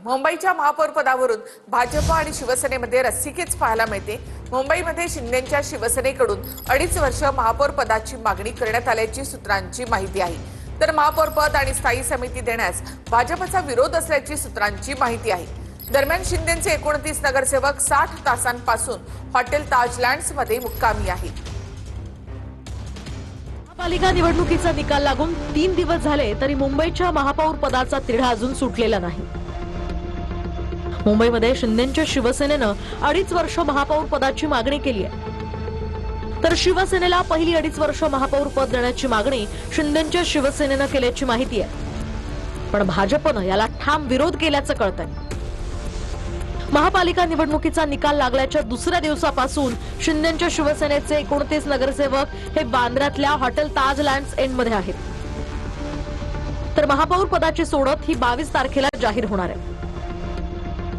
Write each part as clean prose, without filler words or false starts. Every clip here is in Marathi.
मुंबईच्या महापौर पदावरून भाजप आणि शिवसेनेमध्ये रस्सीखेच पाहायला मिळते। मुंबईमध्ये शिंदेंच्या शिवसेनेकडून 2.5 वर्ष महापौर पदाची मागणी करण्यात आल्याची सूत्रांची माहिती आहे। तर महापौर पद आणि स्थायी समिती देण्यास भाजपचा विरोध असल्याची सूत्रांची माहिती आहे। दरम्यान शिंदेंचे 29 नगरसेवक 60 तासांपासून हॉटेल ताजलँड्स मध्ये मुक्कामी आहेत। महापालिका निवडणुकीचा निकाल लागून 3 दिवस झाले तरी मुंबईच्या महापौर पदाचा तिढा अजून सुटलेला नाही। मुंबईमध्ये शिंदेंच्या शिवसेनेनं 2.5 वर्ष महापौर पदाची मागणी केली आहे, तर शिवसेनेला पहिली 2.5 वर्ष महापौर पद देण्याची मागणी शिंदेंच्या शिवसेनेनं केल्याची माहिती आहे। पण भाजपनं याला ठाम विरोध केल्याचं कळतंय। महापालिका निवडणुकीचा निकाल लागल्याच्या दुसऱ्या दिवसापासून शिंदेंच्या शिवसेनेचे 29 नगरसेवक हे बांद्र्यातल्या हॉटेल ताजलँड्स एंड मध्ये आहेत, तर महापौर पदाची सोडत ही 22 तारखेला जाहीर होणार आहे।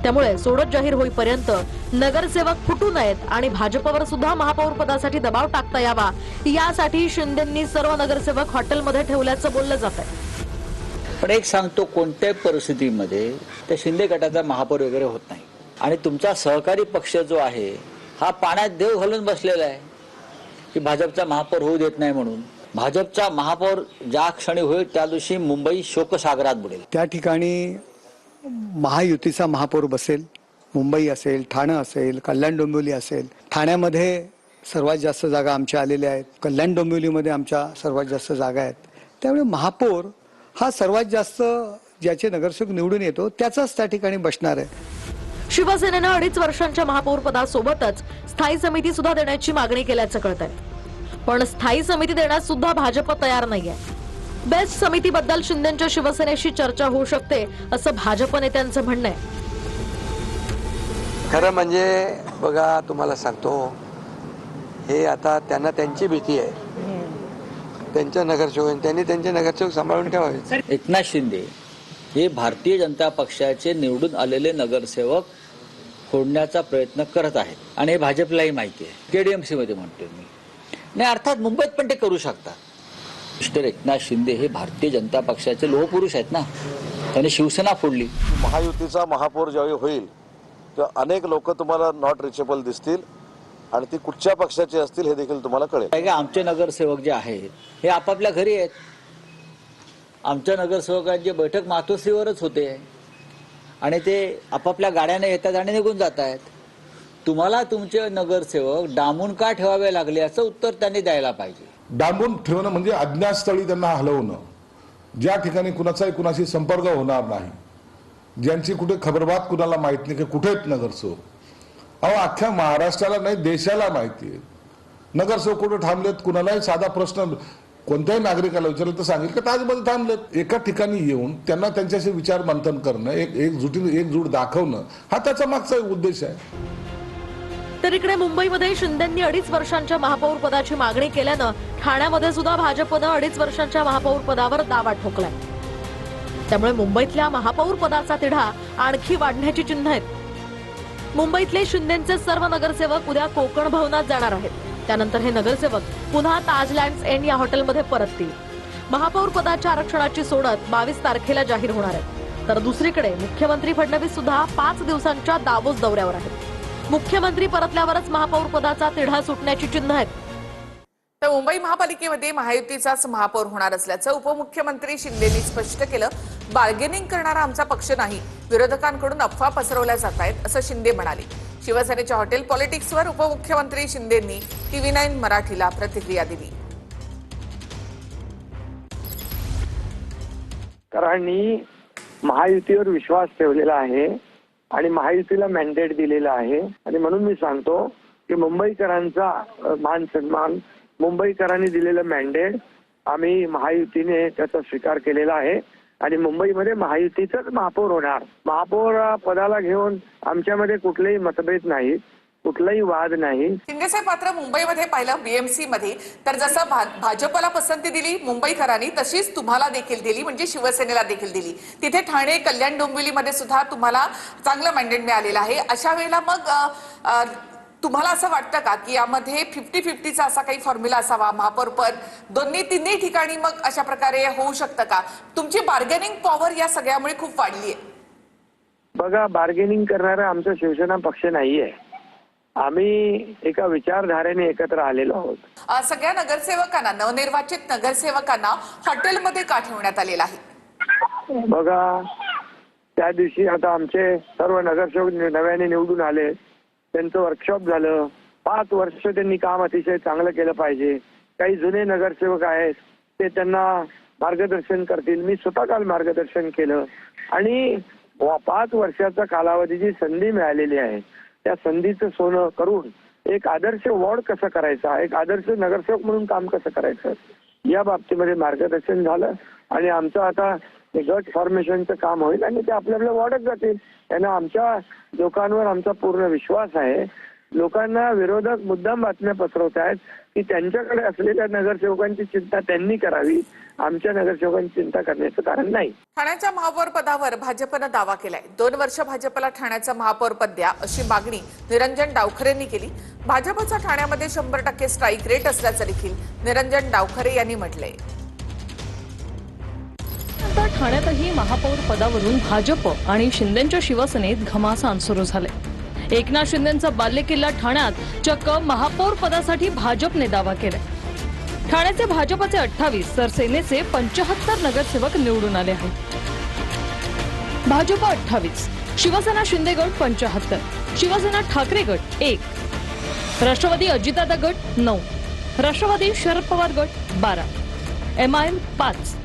त्यामुळे सोडत जाहीर होईपर्यंत नगरसेवक फुटू नयेत आणि भाजपवर सुद्धा महापौर पदासाठी दबाव टाकता यावा यासाठी शिंदेंनी सर्व नगरसेवक हॉटेलमध्ये ठेवल्याचं बोललं जात आहे। पण एक सांगतो, कोणत्याही परिस्थितीमध्ये त्या शिंदे गटाचा महापौर वगैरे होत नाही आणि तुमचा सहकारी पक्ष जो आहे हा पाण्यात देव घालून बसलेला आहे की भाजपचा महापौर होऊ देत नाही म्हणून। भाजपचा महापौर ज्या क्षणी होईल त्या दिवशी मुंबई शोकसागरात बुडेल। त्या ठिकाणी महायुतीचा महापौर बसेल। मुंबई असेल, ठाणे असेल, कल्याण डोंबिवली असेल। ठाण्यामध्ये सर्वात जास्त जागा आमच्या आलेल्या आहेत, कल्याण डोंबिवलीमध्ये आमच्या सर्वात जास्त जागा आहेत। त्यामुळे महापौर हा सर्वात जास्त ज्याचे नगरसेवक निवडून येतो त्याचाच त्या ठिकाणी बसणार आहे। शिवसेनेनं 2.5 वर्षांच्या महापौर पदासोबतच स्थायी समिती सुद्धा देण्याची मागणी केल्याचं कळतंय, पण स्थायी समिती देण्यास सुद्धा भाजप तयार नाहीये। बेस्ट समितीबद्दल शिंदेंच्या शिवसेनेशी चर्चा होऊ शकते असं भाजप नेत्यांचं म्हणणं आहे। खरं म्हणजे बघा, तुम्हाला सांगतो, हे आता त्यांना त्यांची भीती आहे, त्यांच्या नगरसेवक त्यांनी त्यांचे नगरसेवक सांभाळून ठेवावे। एकनाथ शिंदे हे भारतीय जनता पक्षाचे निवडून आलेले नगरसेवक फोडण्याचा प्रयत्न करत आहेत आणि हे भाजपलाही माहिती आहे। केडीएमसी मध्ये म्हणतोय मी, नाही अर्थात मुंबईत पण ते करू शकतात। मिस्टर एकनाथ शिंदे हे भारतीय जनता पक्षाचे लोहपुरुष आहेत ना, त्यांनी शिवसेना फोडली। महायुतीचा महापौर ज्यावेळी होईल तेव्हा अनेक लोक तुम्हाला नॉट रिचेबल दिसतील आणि ती कुठच्या पक्षाचे असतील हे देखील तुम्हाला कळेल। आमचे नगरसेवक जे आहेत हे आपापल्या घरी आहेत। आमच्या नगरसेवकांची बैठक मातोश्रीवरच होते आणि ते आपापल्या गाड्याने येतात आणि निघून जात आहेत। तुम्हाला तुमचे नगरसेवक डांबून का ठेवावे लागले असं उत्तर त्यांनी द्यायला पाहिजे। डांबून ठेवणं म्हणजे अज्ञातस्थळी त्यांना हलवणं, ज्या ठिकाणी कुणाचाही कुणाशी संपर्क होणार नाही, ज्यांची कुठे खबरबात कुणाला माहित नाही की कुठे आहेत नगरसेवक। अहो, अख्ख्या महाराष्ट्राला नाही देशाला माहिती आहे नगरसेवक कुठे थांबलेत। कुणालाही साधा प्रश्न कोणत्याही नागरिकाला विचारलं तर सांगेल की ताजमध्ये थांबलेत। एका ठिकाणी येऊन त्यांना त्यांच्याशी विचार मंथन करणं, एकजूट दाखवणं हा त्याचा मागचा उद्देश आहे। तर इकडे मुंबईमध्ये शिंदेंनी 2.5 वर्षांच्या महापौर पदाची मागणी केल्यानं ठाण्यामध्ये सुद्धा भाजपनं 2.5 वर्षांच्या महापौर पदावर दावा ठोकलाय। त्यामुळे मुंबईतल्या महापौर पदाचा तिढा आणखी वाढण्याची चिन्ह आहेत। मुंबईतले शिंदेंचे सर्व नगरसेवक उद्या कोकण भवनात जाणार आहेत। त्यानंतर हे नगरसेवक पुन्हा ताजलँड्स एंड या हॉटेलमध्ये परततील। महापौर पदाच्या आरक्षणाची सोडत 22 तारखेला जाहीर होणार आहे। तर दुसरीकडे मुख्यमंत्री फडणवीस सुद्धा 5 दिवसांच्या दावोस दौऱ्यावर आहेत। मुख्यमंत्री परतल्यावरच महापौर पदाचा तिढा सुटण्याची चिन्ह आहेत। तर मुंबई महापालिकेमध्ये महायुतीचाच महापौर होणार असल्याचं उपमुख्यमंत्री शिंदेंनी स्पष्ट केलं। बार्गेनिंग करणारा आमचा पक्ष नाही, विरोधकांकडून अफवा पसरवल्या जात आहेत असं शिंदे म्हणाले। शिवसेनेच्या हॉटेल पॉलिटिक्सवर उपमुख्यमंत्री शिंदेंनी TV9 मराठीला प्रतिक्रिया दिली। कारण महायुतीवर विश्वास ठेवलेला आहे आणि महायुतीला मॅन्डेट दिलेला आहे आणि म्हणून मी सांगतो की मुंबईकरांचा मान सन्मान, मुंबईकरांनी दिलेलं मॅन्डेट आम्ही महायुतीने त्याचा स्वीकार केलेला आहे आणि मुंबईमध्ये महायुतीचंच महापौर होणार। महापौर पदाला घेऊन आमच्यामध्ये कुठलेही मतभेद नाहीत, कुठलाही वाद नाही। शिंदेसाहेब, मात्र मुंबईमध्ये पाहिलं BMC मध्ये तर जसं भाजपला पसंती दिली मुंबईकरांनी तशीच तुम्हाला देखील दिली, म्हणजे शिवसेनेला देखील दिली। तिथे ठाणे, कल्याण डोंबिवलीमध्ये सुद्धा तुम्हाला चांगलं मॅन्डेट मिळालेलं आहे। अशा वेळेला मग तुम्हाला असं वाटतं का की यामध्ये 50-50चा असा काही फॉर्म्युला असावा, महापौर पद तिन्ही ठिकाणी मग अशा प्रकारे होऊ शकतं का? तुमची बार्गेनिंग पॉवर या सगळ्यामुळे खूप वाढली आहे। बघा, बार्गेनिंग करणारा आमचा शिवसेना पक्ष नाहीये. आम्ही एका विचारधारेने एकत्र आलेलो आहोत. सगळ्या नगरसेवकांना, नवनिर्वाचित नगरसेवकांना हॉटेलमध्ये का ठेवण्यात आलेलं आहे? बघा, त्या दिवशी आता आमचे सर्व नगरसेवक नव्याने निवडून आले, त्यांचं वर्कशॉप झालं. 5 वर्ष त्यांनी काम अतिशय चांगलं केलं पाहिजे. काही जुने नगरसेवक आहेत, ते त्यांना मार्गदर्शन करतील. मी स्वतः काल मार्गदर्शन केलं आणि 5 वर्षाचा कालावधीची संधी मिळालेली आहे. त्या संधीचं सोनं करून एक आदर्श वॉर्ड कसा करायचा, एक आदर्श नगरसेवक म्हणून काम कसं करायचं, या बाबतीमध्ये मार्गदर्शन झालं. आणि आमचं आता गट फॉर्मेशनचं काम होईल आणि ते आपल्या वॉर्डात जातील. त्यांना आमच्या लोकांवर आमचा पूर्ण विश्वास आहे. लोकांना विरोधक मुद्दाम बातम्या पसरवत आहेत की त्यांच्याकडे असलेल्या नगरसेवकांची चिंता त्यांनी करावी, आमच्या नगरसेवकांची चिंता करण्याचं कारण नाही. ठाण्याच्या महापौर पदावर भाजपनं दावा केलाय. 2 वर्ष भाजपला ठाण्याचं महापौर पद द्या अशी मागणी निरंजन डावखरेंनी केली. भाजपचा ठाण्यामध्ये 100% स्ट्राईक रेट असल्याचं देखील निरंजन डावखरे यांनी म्हटलंय. आता ठाण्यातही महापौर पदावरून भाजप आणि शिंदेच्या शिवसेनेत घमासान सुरू झाले. एकनाथ शिंदेंचा बालेकिल्ला ठाण्यात चक्क महापौर पदासाठी भाजपने दावा केलाय. ठाण्याचे भाजपचे 28 तर सेनेचे 75 नगरसेवक निवडून आले आहेत. भाजप 28, शिवसेना शिंदे गट 75, शिवसेना ठाकरे गट 1, राष्ट्रवादी अजितदादा गट 9, राष्ट्रवादी शरद पवार गट 12, MIM 5,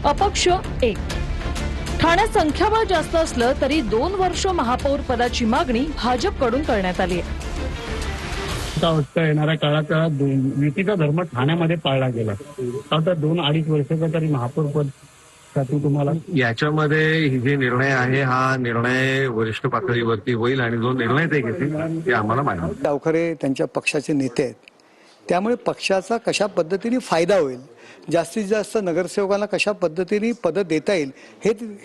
अपक्ष 1. ठाण्यात संख्याबळ जास्त असलं तरी 2 वर्ष महापौर पदाची मागणी भाजपकडून करण्यात आली आहे. वाटतं येणाऱ्या काळात युतीचा धर्म ठाण्यामध्ये पाळला गेला. आता 2-2.5 वर्षाचा तरी महापौर पद साठी तुम्हाला याच्यामध्ये जे निर्णय आहे हा निर्णय वरिष्ठ पातळीवरती होईल आणि जो निर्णय ते घेतील ते आम्हाला मान्य आहे. डावखरे त्यांच्या पक्षाचे नेते आहेत, त्यामुळे पक्षाचा कशा पद्धतीने फायदा होईल, जास्तीत जास्त नगरसेवकांना कशा पद्धतीने पदं देता येईल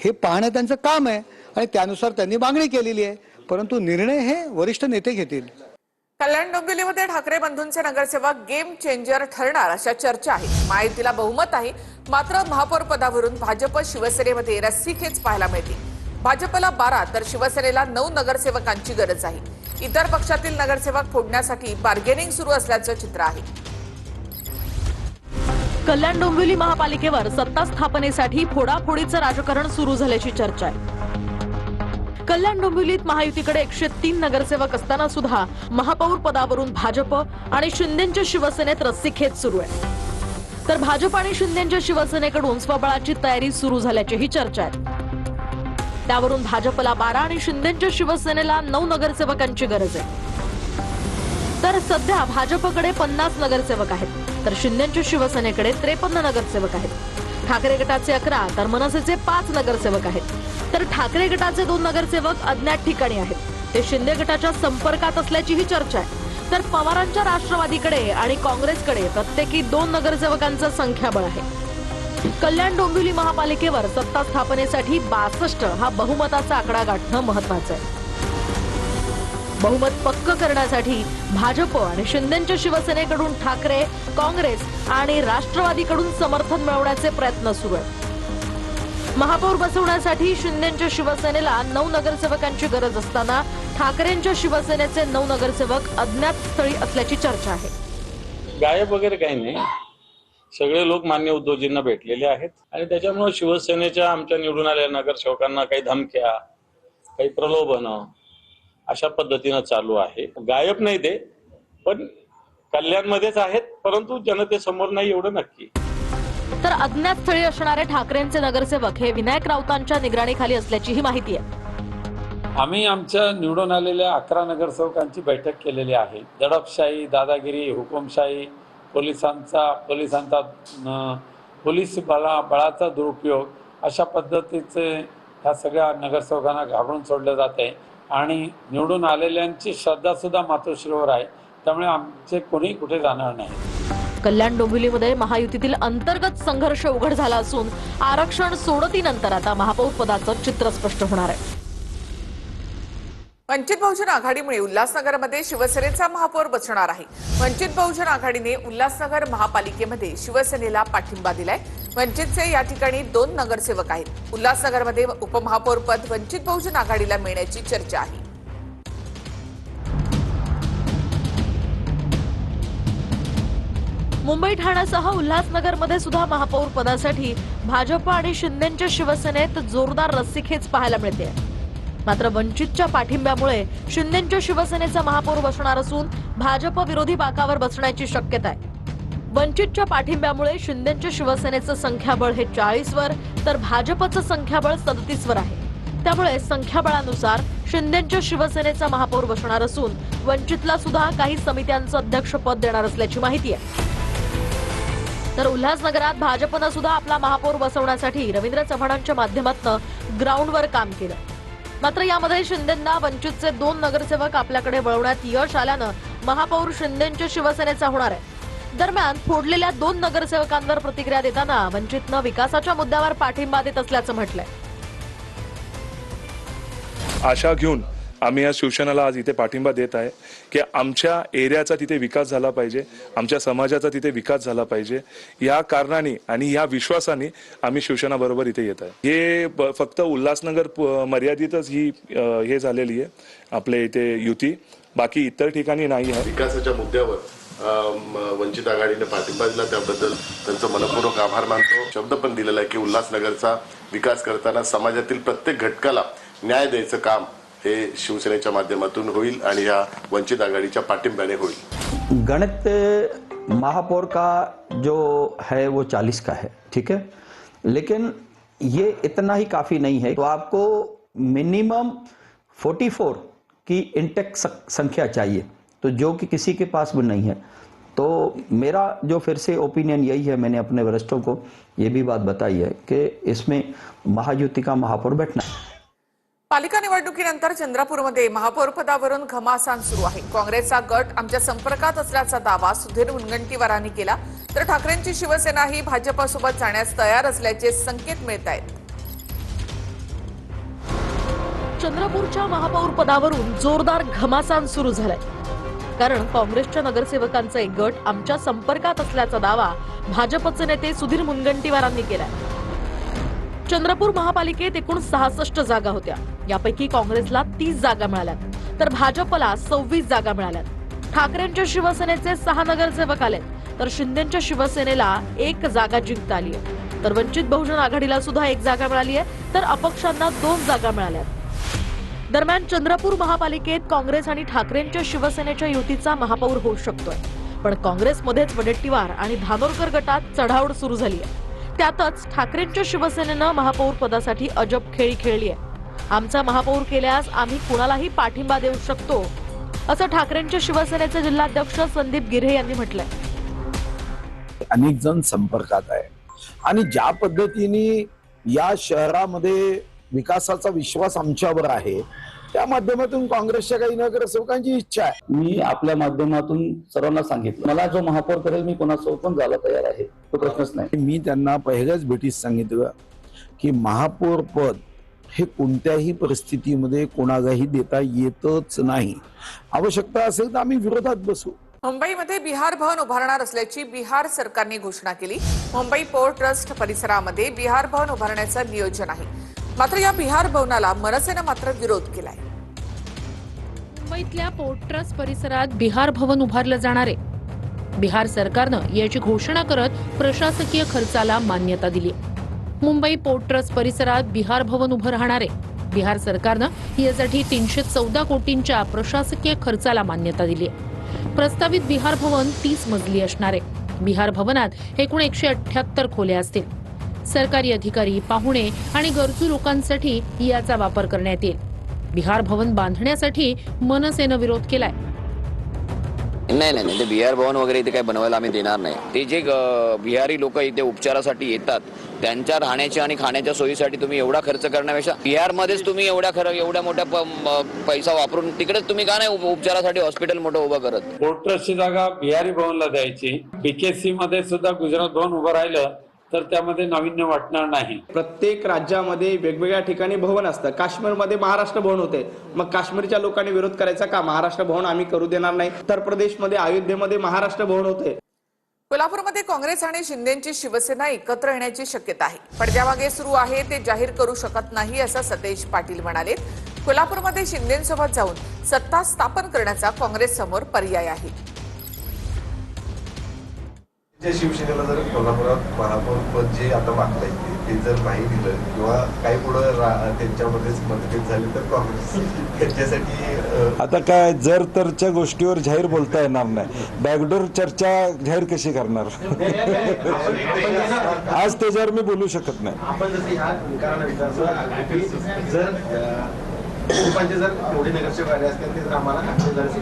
हे पाहणं त्यांचं काम आहे आणि त्यानुसार त्यांनी मागणी केलेली आहे. परंतु निर्णय हे वरिष्ठ नेते घेतील. कल्याण डोंबिवलीमध्ये ठाकरे बंधूंचे नगरसेवक गेम चेंजर ठरणार अशा चर्चा आहेत. महायुतीला बहुमत आहे, मात्र महापौर पदावरून भाजप शिवसेनेमध्ये रस्सीखेच पाहायला मिळते. भाजपला 12 तर शिवसेनेला 9 नगरसेवकांची गरज आहे. इतर पक्षातील नगरसेवक फोडण्यासाठी बार्गेनिंग सुरू असल्याचं चित्र आहे. कल्याण डोंबिवली महापालिकेवर सत्ता स्थापनेसाठी फोडाफोडीचं राजकारण सुरू झाल्याची चर्चा आहे. कल्याण डोंबिवलीत महायुतीकडे 103 नगरसेवक असताना सुद्धा महापौर पदावरून भाजप आणि शिंदेच्या शिवसेनेत रस्सीखेच सुरू आहे. तर भाजप आणि शिंदेच्या शिवसेनेकडून स्वबळाची तयारी सुरू झाल्याचीही चर्चा आहे. त्यावरून भाजपला 12 आणि शिंदेच्या शिवसेनेला 9 नगरसेवकांची गरज आहे. तर सध्या भाजपकडे 50 नगरसेवक आहेत तर शिंदेच्या शिवसेनेकडे 53 नगरसेवक आहेत. ठाकरे गटाचे 11 तर मनसेचे 5 नगरसेवक आहेत. तर ठाकरे गटाचे 2 नगरसेवक अज्ञात ठिकाणी आहेत. ते शिंदे गटाच्या संपर्कात असल्याचीही चर्चा आहे. तर पवारांच्या राष्ट्रवादीकडे आणि काँग्रेसकडे प्रत्येकी 2 नगरसेवकांचं संख्याबळ आहे. कल्याण डोंबिवली महापालिकेवर सत्ता स्थापनेसाठी 62 हा बहुमताचा आकडा गाठणं महत्वाचं आहे. बहुमत पक्क करण्यासाठी भाजप आणि शिंदेच्या शिवसेनेकडून ठाकरे, काँग्रेस आणि राष्ट्रवादीकडून समर्थन मिळवण्याचे प्रयत्न सुरू आहेत. महापौर बसवण्यासाठी शिंदेच्या शिवसेनेला 9 नगरसेवकांची गरज असताना ठाकरेंच्या शिवसेनेचे 9 नगरसेवक अज्ञात स्थळी असल्याची चर्चा आहे. गायब वगैरे काही नाही, सगळे लोक मान्य उद्धवजींना भेटलेले आहेत आणि त्याच्यामुळे शिवसेनेच्या आमच्या निवडून आलेल्या नगरसेवकांना काही धमक्या, काही प्रलोभनं अशा पद्धतीनं चालू आहे. गायब नाही ते, पण कल्याणमध्येच आहेत, परंतु जनतेसमोर नाही एवढं नक्की. तर अज्ञात स्थळी असणारे ठाकरेंचे नगरसेवक हे विनायक राऊतांच्या निगराणीखाली असल्याचीही माहिती आहे. आम्ही आमच्या निवडून आलेल्या 11 नगरसेवकांची बैठक केलेली आहे. दडपशाही, दादागिरी, हुकुमशाही, पोलिसांचा पोलीस बळाचा दुरुपयोग अशा पद्धतीचे ह्या सगळ्या नगरसेवकांना घाबरून सोडलं जाते आणि निवडून आलेल्यांची श्रद्धा सुद्धा मातोश्रीवर आहे. त्यामुळे आमचे कोणी कुठे जाणार नाही. कल्याण डोंबिवलीमध्ये महायुतीतील अंतर्गत संघर्ष उघड झाला असून आरक्षण सोडतीनंतर आता महापौर पदाचं चित्र स्पष्ट होणार आहे. वंचित बहुजन आघाडीमुळे उल्हासनगरमध्ये शिवसेनेचा महापौर बसणार आहे. वंचित बहुजन आघाडीने उल्हासनगर महापालिकेमध्ये शिवसेनेला पाठिंबा दिलाय. वंचितचे या ठिकाणी 2 नगरसेवक आहेत. उल्हासनगरमध्ये उपमहापौर पद वंचित बहुजन आघाडीला मिळण्याची चर्चा आहे. मुंबई ठाण्यासह उल्हासनगरमध्ये सुद्धा महापौर पदासाठी भाजप आणि शिंदेच्या शिवसेनेत जोरदार रस्सीखेच पाहायला मिळते. मात्र वंचितच्या पाठिंब्यामुळे शिंदेच्या शिवसेनेचा महापौर बसणार असून भाजप विरोधी बाकावर बसण्याची शक्यता आहे. वंचितच्या पाठिंब्यामुळे शिंदेच्या शिवसेनेचं संख्याबळ हे 40 वर तर भाजपचं संख्याबळ 37 वर आहे. त्यामुळे संख्याबळानुसार शिंदेच्या शिवसेनेचा महापौर बसणार असून वंचितला सुद्धा काही समित्यांचं अध्यक्षपद देणार असल्याची माहिती आहे. तर उल्हासनगरात भाजपनं सुद्धा आपला महापौर बसवण्यासाठी रवींद्र चव्हाणांच्या माध्यमातून ग्राउंडवर काम केलं. मात्र यामध्ये शिंदेंना वंचितचे 2 नगरसेवक आपल्याकडे वळवण्यात यश आल्यानं महापौर शिंदेच्या शिवसेनेचा होणार आहे. दरम्यान फोडलेल्या 2 नगरसेवकांवर प्रतिक्रिया देताना वंचितनं विकासाच्या मुद्द्यावर पाठिंबा देत असल्याचं म्हटलंय. आशा घेऊन आम्ही या शिवसेनेला आज इथे पाठिंबा देत आहे की आमच्या एरियाचा तिथे विकास झाला पाहिजे, आमच्या समाजाचा तिथे विकास झाला पाहिजे. या कारणाने आणि या विश्वासाने आम्ही शिवसेना बरोबर इथे येत आहे. हे फक्त उल्हासनगर मर्यादितच ही हे झालेली आहे आपल्या इथे युती, बाकी इतर ठिकाणी नाही आहे. विकासाच्या मुद्द्यावर वंचित आघाडीने पाठिंबा दिला त्याबद्दल त्यांचं मनपूर्वक आभार मानतो. शब्द पण दिलेला आहे की उल्हासनगरचा विकास करताना समाजातील प्रत्येक घटकाला न्याय द्यायचं काम हे शिवसेनेच्या माध्यमातून होईल आणि या वंचित आघाडीच्या पाठिंब्याने होईल. गणित महापौर का जो है वो 40 का है, ठीक है, लेकिन ये इतना ही काफी नहीं है. तो आपको मिनिमम 44 की इंटेक्ट संख्या चाहिए, तो जो कि किसी के पास भी नहीं है. तो मेरा जो फिर से ओपिनियन यही है, मैंने अपने वरिष्ठों को ये भी बात बताई है कि इसमें महायुति का महापौर बैठना है. पालिका निवडणुकीनंतर चंद्रपूरमध्ये महापौर पदावरून घमासान सुरू आहे. काँग्रेसचा गट आमच्या संपर्कात असल्याचा दावा सुधीर मुनगंटीवारांनी केला, तर ठाकरेंची शिवसेनाही भाजपसोबत जाण्यास तयार असल्याचे संकेत मिळत आहेत. चंद्रपूरच्या महापौर पदावरून जोरदार घमासान सुरू झालाय. कारण काँग्रेसच्या नगरसेवकांचा एक गट आमच्या संपर्कात असल्याचा दावा भाजपचे नेते सुधीर मुनगंटीवारांनी केलाय. चंद्रपूर महापालिकेत एकूण 66 जागा होत्या. यापैकी काँग्रेसला 30 जागा मिळाल्यात, तर भाजपला 26 जागा मिळाल्यात. ठाकरेंच्या शिवसेनेचे 6 नगरसेवक आले, तर शिंदेच्या शिवसेनेला 1 जागा जिंकता आली आहे. तर वंचित बहुजन आघाडीला सुद्धा 1 जागा मिळाली आहे, तर अपक्षांना 2 जागा मिळाल्यात. दरम्यान चंद्रपूर महापालिकेत काँग्रेस आणि ठाकरेंच्या शिवसेनेच्या युतीचा महापौर होऊ शकतोय. पण काँग्रेसमध्येच वडेट्टीवार आणि धानोरकर गटात चढाओढ सुरू झाली आहे. त्यातच ठाकरेंच्या शिवसेनेनं महापौर पदासाठी अजब खेळी खेळली आहे. आमचा महापौर केल्यास आम्ही कुणालाही पाठिंबा देऊ शकतो, असं ठाकरेंच्या शिवसेनेचे जिल्हाध्यक्ष संदीप गिऱ्हे यांनी म्हटलंय. अनेक जण संपर्कात आहे आणि ज्या पद्धतीने या शहरामध्ये विकासाचा विश्वास आमच्यावर आहे, त्या माध्यमातून काँग्रेसच्या काही नगरसेवकांची इच्छा आहे. मी आपल्या माध्यमातून सर्वांना सांगितलं, मला जो महापौर करेल मी कोणासोबत पण जायला तयार आहे, तो प्रश्नच नाही. मी त्यांना पहिल्याच भेटीत सांगितलं की महापौर पद हे कोणत्याही परिस्थितीमध्ये कोणालाही देता येतच नाही. आवश्यकता असेल तर आम्ही विरोधात बसू. मुंबईमध्ये बिहार भवन उभारणार असल्याची बिहार सरकारने घोषणा केली. मुंबई पोर्ट ट्रस्ट परिसरामध्ये बिहार भवन उभारण्याचं नियोजन आहे. मात्र या बिहार भवनाला मनसेनं मात्र विरोध केलाय. मुंबईतल्या पोर्ट ट्रस्ट परिसरात बिहार भवन उभारलं जाणार आहे. बिहार सरकारनं याची घोषणा करत प्रशासकीय खर्चाला मान्यता दिली. मुंबई पोर्ट ट्रस्ट परिसरात बिहार भवन उभं राहणार आहे. बिहार सरकारनं यासाठी 314 कोटींच्या प्रशासकीय खर्चाला मान्यता दिली. प्रस्तावित बिहार भवन 30 मजली असणार आहे. बिहार भवनात एकूण 178 खोल्या असतील. सरकारी अधिकारी, पाहुणे आणि गरजू लोकांसाठी याचा वापर करण्यात येईल. बिहार भवन बांधण्यासाठी मनसेनं विरोध केलाय. नाही, ते बिहार भवन वगैरे इथे काही बनवायला आम्ही देणार नाही. ते जे बिहारी लोक इथे उपचारासाठी येतात त्यांच्या राहण्याच्या आणि खाण्याच्या सोयीसाठी तुम्ही एवढा खर्च करण्यापेक्षा बिहारमध्येच तुम्ही एवढ्या मोठ्या पैसा वापरून तिकडेच तुम्ही का नाही उपचारासाठी हॉस्पिटल मोठं उभं करत. पोर्ट ट्रस्टची जागा बिहारी भवनला द्यायची. बीकेसी मध्ये सुद्धा गुजरात भवन उभं राहिलं तर त्यामध्ये नाविन्य वाटणार नाही. प्रत्येक राज्यामध्ये वेगवेगळ्या ठिकाणी भवन असतं. काश्मीरमध्ये महाराष्ट्र भवन होते, मग काश्मीरच्या लोकांनी विरोध करायचा का? महाराष्ट्र भवन आम्ही करू देणार नाही. उत्तर प्रदेशमध्ये अयोध्येमध्ये महाराष्ट्र भवन होते. कोल्हापूरमध्ये काँग्रेस आणि शिंदेची शिवसेना एकत्र येण्याची शक्यता आहे. पडद्यामागे सुरू आहे ते जाहीर करू शकत नाही असं सतेज पाटील म्हणाले. कोल्हापूरमध्ये शिंदेसोबत जाऊन सत्ता स्थापन करण्याचा काँग्रेस समोर पर्याय आहे. शिवसेनेला जर कोल्हापुरात महापौर पद जे आता मागताय ते जर नाही दिलं किंवा काही पुढे त्यांच्यामध्येच मतभेद झाले तर काँग्रेस त्यांच्यासाठी आता काय जर तरच्या गोष्टीवर जाहीर बोलता येणार नाही. बॅकडोर चर्चा जाहीर कशी करणार आज त्याच्यावर मी बोलू शकत नाही. आपण जसं ह्या विकारांना विचारतो जर जर मोठे नगरसेवक आले असतील ते जर आम्हाला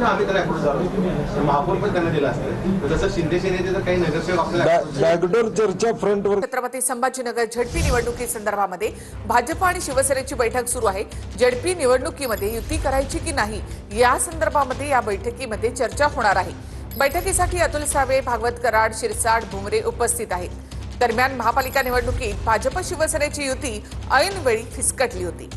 आम्ही तर अप्रूव्ह झालो महापौर पण त्यांना दिला असतं तसं शिंदे सेनेचे जर काही नगरसेवक आपल्याला बॅकडोर चर्चा फ्रंटवर. छत्रपती संभाजीनगर झडपी निवडणुकी संदर्भामध्ये भाजप आणि शिवसेनेची बैठक सुरू आहे. झडपी निवडणुकीमध्ये युती करायची की नाही या संदर्भामध्ये या बैठकीमध्ये चर्चा होणार आहे. बैठकीसाठी अतुल सावे, भागवत कराड, शिरसाट, भुमरे उपस्थित आहेत. दरम्यान महापालिका निवडणुकीत भाजप शिवसेनेची युती ऐनवेळी फिसकटली होती.